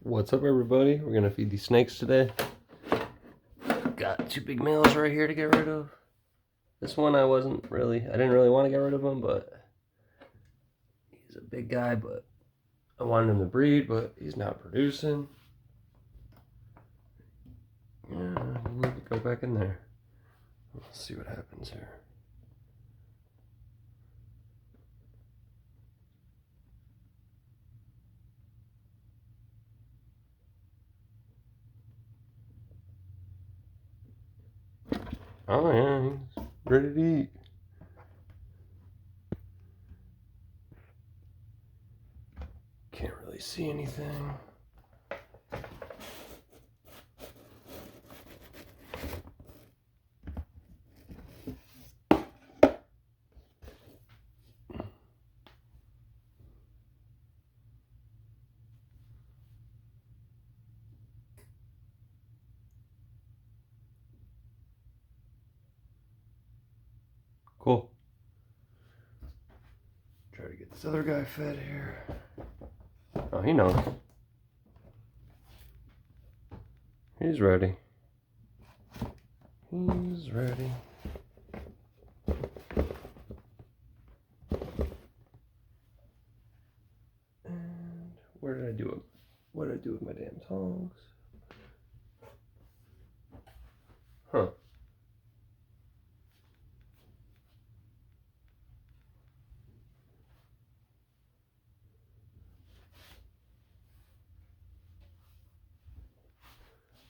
What's up, everybody? We're gonna feed these snakes today. Got two big males right here to get rid of. This one I didn't really want to get rid of him, but he's a big guy, but I wanted him to breed, but he's not producing. Yeah, we need to go back in there. Let's see what happens here. Oh yeah, he's ready to eat. Can't really see anything. Cool. Try to get this other guy fed here. Oh, he knows. He's ready. He's ready. And where did I do it? What did I do with my damn tongs? Huh.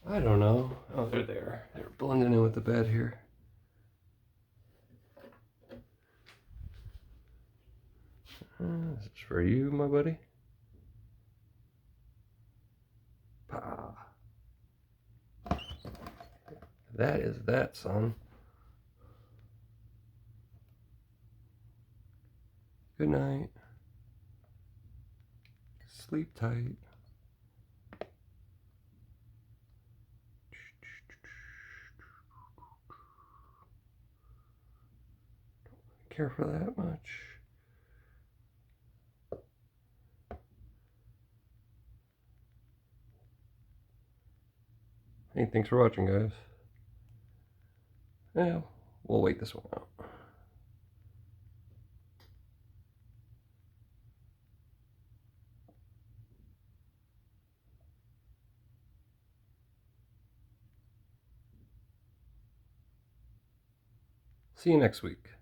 I don't know. Oh, they're there. They're blending in with the bed here. This is for you, my buddy. Pa. That is that, son. Good night. Sleep tight. Don't care for that much. Hey, thanks for watching, guys. Yeah, we'll wait this one out. See you next week.